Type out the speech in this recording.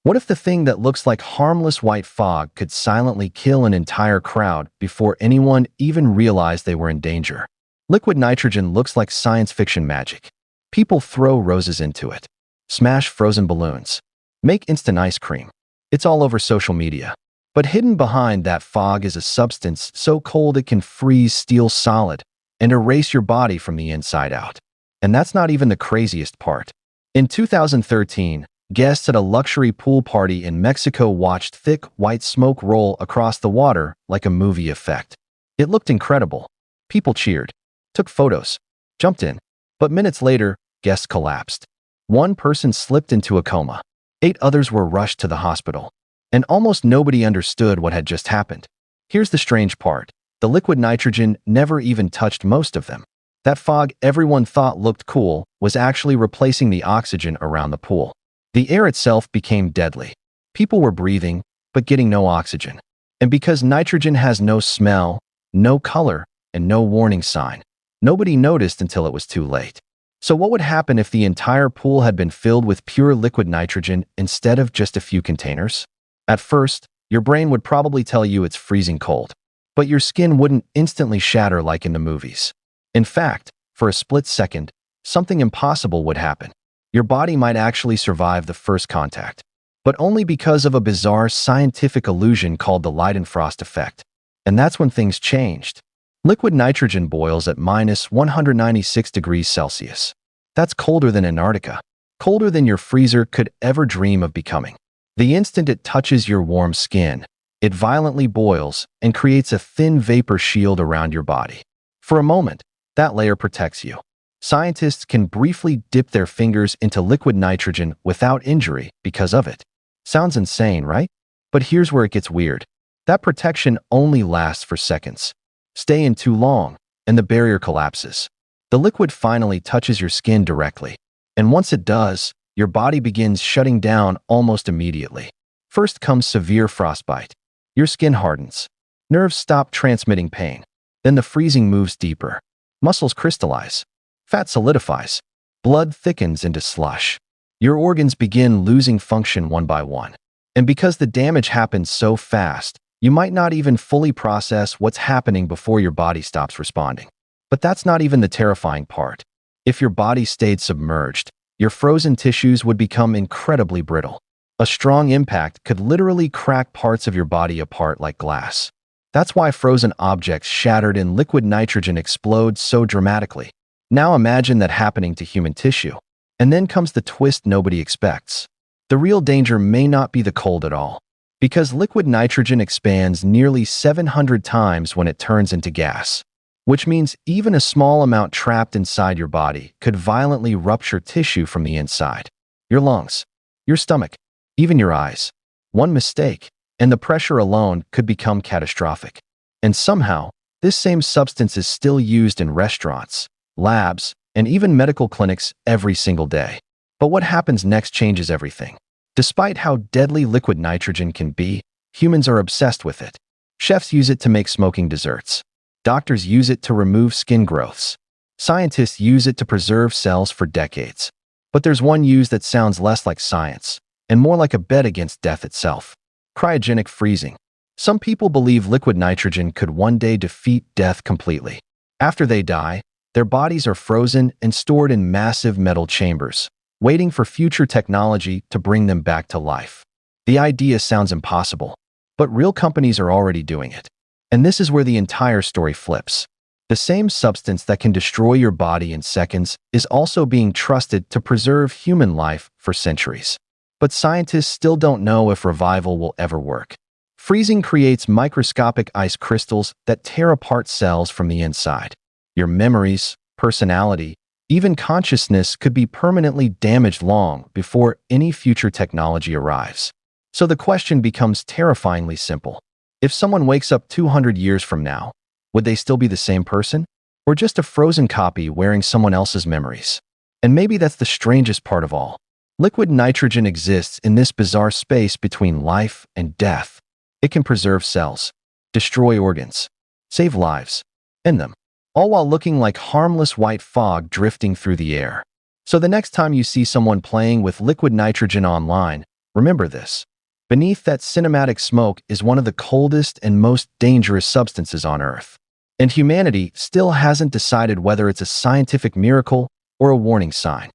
What if the thing that looks like harmless white fog could silently kill an entire crowd before anyone even realized they were in danger? Liquid nitrogen looks like science fiction magic. People throw roses into it, smash frozen balloons, make instant ice cream. It's all over social media. But hidden behind that fog is a substance so cold it can freeze steel solid and erase your body from the inside out. And that's not even the craziest part. In 2013, guests at a luxury pool party in Mexico watched thick, white smoke roll across the water like a movie effect. It looked incredible. People cheered, took photos, jumped in. But minutes later, guests collapsed. One person slipped into a coma. 8 others were rushed to the hospital. And almost nobody understood what had just happened. Here's the strange part. The liquid nitrogen never even touched most of them. That fog everyone thought looked cool was actually replacing the oxygen around the pool. The air itself became deadly. People were breathing, but getting no oxygen. And because nitrogen has no smell, no color, and no warning sign, nobody noticed until it was too late. So what would happen if the entire pool had been filled with pure liquid nitrogen instead of just a few containers? At first, your brain would probably tell you it's freezing cold, but your skin wouldn't instantly shatter like in the movies. In fact, for a split second, something impossible would happen. Your body might actually survive the first contact, but only because of a bizarre scientific illusion called the Leidenfrost effect. And that's when things changed. Liquid nitrogen boils at -196 degrees Celsius. That's colder than Antarctica, colder than your freezer could ever dream of becoming. The instant it touches your warm skin, it violently boils and creates a thin vapor shield around your body. For a moment, that layer protects you. Scientists can briefly dip their fingers into liquid nitrogen without injury because of it. Sounds insane, right? But here's where it gets weird. That protection only lasts for seconds. Stay in too long, and the barrier collapses. The liquid finally touches your skin directly. And once it does, your body begins shutting down almost immediately. First comes severe frostbite. Your skin hardens. Nerves stop transmitting pain. Then the freezing moves deeper. Muscles crystallize. Fat solidifies. Blood thickens into slush. Your organs begin losing function one by one. And because the damage happens so fast, you might not even fully process what's happening before your body stops responding. But that's not even the terrifying part. If your body stayed submerged, your frozen tissues would become incredibly brittle. A strong impact could literally crack parts of your body apart like glass. That's why frozen objects shattered in liquid nitrogen explode so dramatically. Now imagine that happening to human tissue. And then comes the twist nobody expects. The real danger may not be the cold at all, because liquid nitrogen expands nearly 700 times when it turns into gas. Which means even a small amount trapped inside your body could violently rupture tissue from the inside. Your lungs, your stomach, even your eyes. One mistake, and the pressure alone could become catastrophic. And somehow, this same substance is still used in restaurants, labs, and even medical clinics every single day. But what happens next changes everything. Despite how deadly liquid nitrogen can be, humans are obsessed with it. Chefs use it to make smoking desserts. Doctors use it to remove skin growths. Scientists use it to preserve cells for decades. But there's one use that sounds less like science, and more like a bet against death itself. Cryogenic freezing. Some people believe liquid nitrogen could one day defeat death completely. After they die, their bodies are frozen and stored in massive metal chambers, waiting for future technology to bring them back to life. The idea sounds impossible, but real companies are already doing it. And this is where the entire story flips. The same substance that can destroy your body in seconds is also being trusted to preserve human life for centuries. But scientists still don't know if revival will ever work. Freezing creates microscopic ice crystals that tear apart cells from the inside. Your memories, personality, even consciousness could be permanently damaged long before any future technology arrives. So the question becomes terrifyingly simple. If someone wakes up 200 years from now, would they still be the same person? Or just a frozen copy wearing someone else's memories? And maybe that's the strangest part of all. Liquid nitrogen exists in this bizarre space between life and death. It can preserve cells, destroy organs, save lives, end them, all while looking like harmless white fog drifting through the air. So the next time you see someone playing with liquid nitrogen online, Remember this. Beneath that cinematic smoke is one of the coldest and most dangerous substances on Earth. And humanity still hasn't decided whether it's a scientific miracle or a warning sign.